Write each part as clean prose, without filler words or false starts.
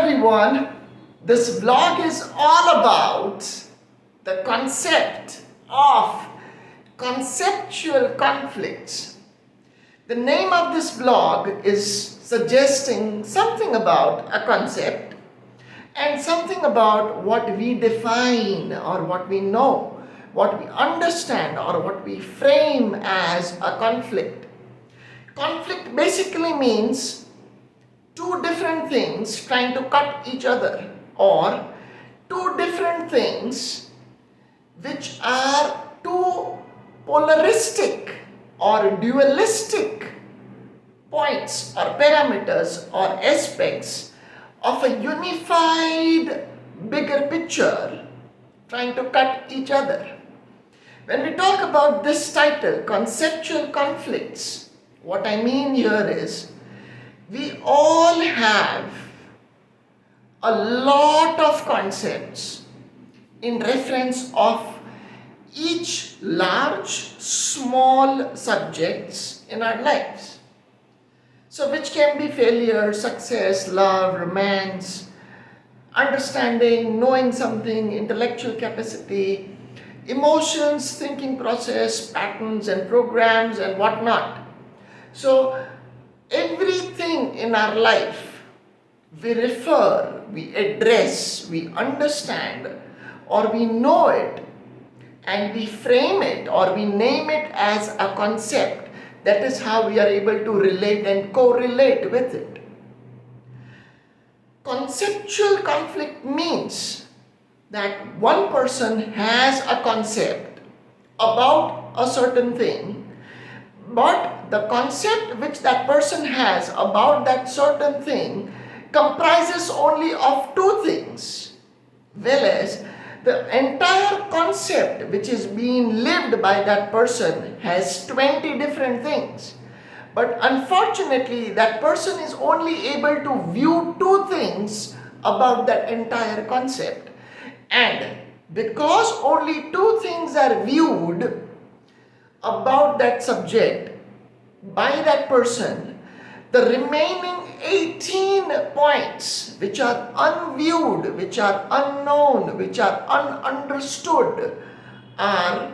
everyone. This vlog is all about the concept of conceptual conflicts. The name of this vlog is suggesting something about a concept and something about what we define or what we know, what we understand or what we frame as a conflict. Conflict basically means two different things trying to cut each other, or two different things which are two polaristic or dualistic points or parameters or aspects of a unified bigger picture trying to cut each other. When we talk about this title, Conceptual Conflicts, what I mean here is we all have a lot of concepts in reference of each large, small subjects in our lives. So which can be failure, success, love, romance, understanding, knowing something, intellectual capacity, emotions, thinking process, patterns and programs and whatnot. So everything in our life we refer, we address, we understand, or we know it, and we frame it or we name it as a concept. That is how we are able to relate and correlate with it. Conceptual conflict means that one person has a concept about a certain thing, but the concept which that person has about that certain thing comprises only of two things, whereas the entire concept which is being lived by that person has 20 different things. But unfortunately, that person is only able to view two things about that entire concept. And because only two things are viewed about that subject by that person, the remaining 18 points which are unviewed, which are unknown, which are ununderstood are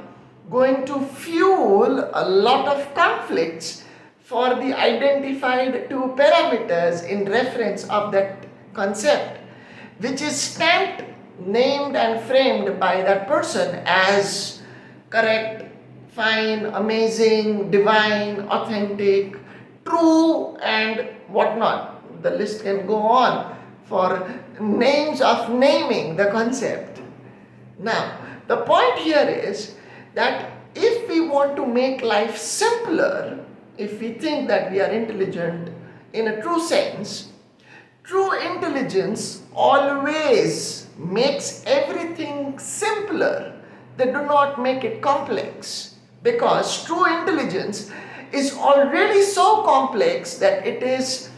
going to fuel a lot of conflicts for the identified two parameters in reference of that concept, which is stamped, named and framed by that person as correct, fine, amazing, divine, authentic, true and whatnot. The list can go on for names of naming the concept. Now, the point here is that if we want to make life simpler, if we think that we are intelligent in a true sense, true intelligence always makes everything simpler. They do not make it complex, because true intelligence is already so complex that it is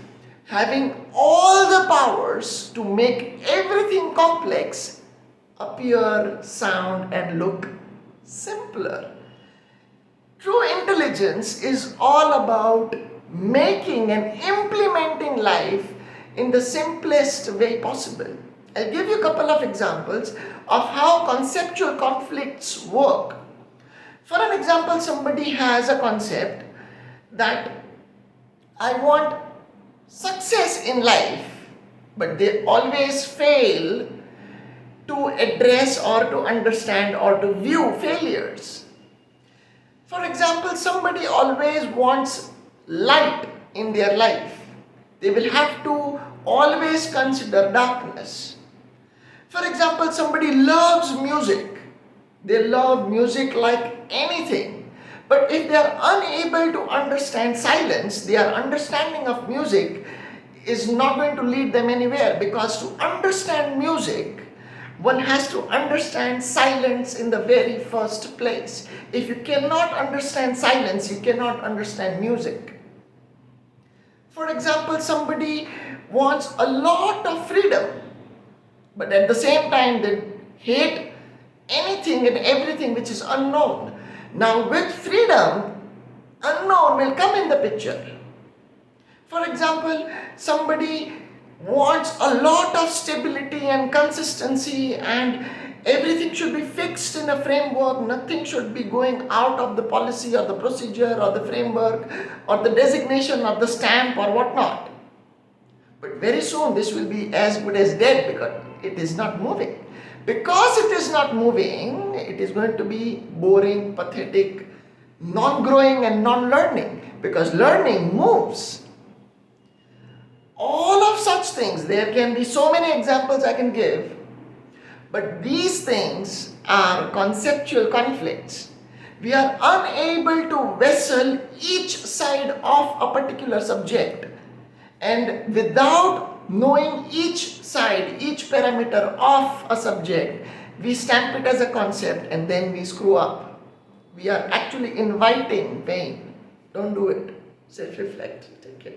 having all the powers to make everything complex appear, sound and look simpler. True intelligence is all about making and implementing life in the simplest way possible. I'll give you a couple of examples of how conceptual conflicts work. For an example, somebody has a concept that I want success in life, but they always fail to address or to understand or to view failures. For example, somebody always wants light in their life. They will have to always consider darkness. For example, somebody loves music. They love music like anything. But if they are unable to understand silence, their understanding of music is not going to lead them anywhere, because to understand music, one has to understand silence in the very first place. If you cannot understand silence, you cannot understand music. For example, somebody wants a lot of freedom, but at the same time they hate anything and everything which is unknown. Now with freedom, unknown will come in the picture. For example, somebody wants wants a lot of stability and consistency, and everything should be fixed in a framework. Nothing should be going out of the policy or the procedure or the framework or the designation or the stamp or whatnot. But very soon this will be as good as dead because it is not moving. Because it is not moving, it is going to be boring, pathetic, non-growing and non-learning, because learning moves. All of such things, there can be so many examples I can give, but these things are conceptual conflicts. We are unable to vessel each side of a particular subject, and without knowing each side, each parameter of a subject, we stamp it as a concept and then we screw up. We are actually inviting pain. Don't do it. Self-reflect. Take care.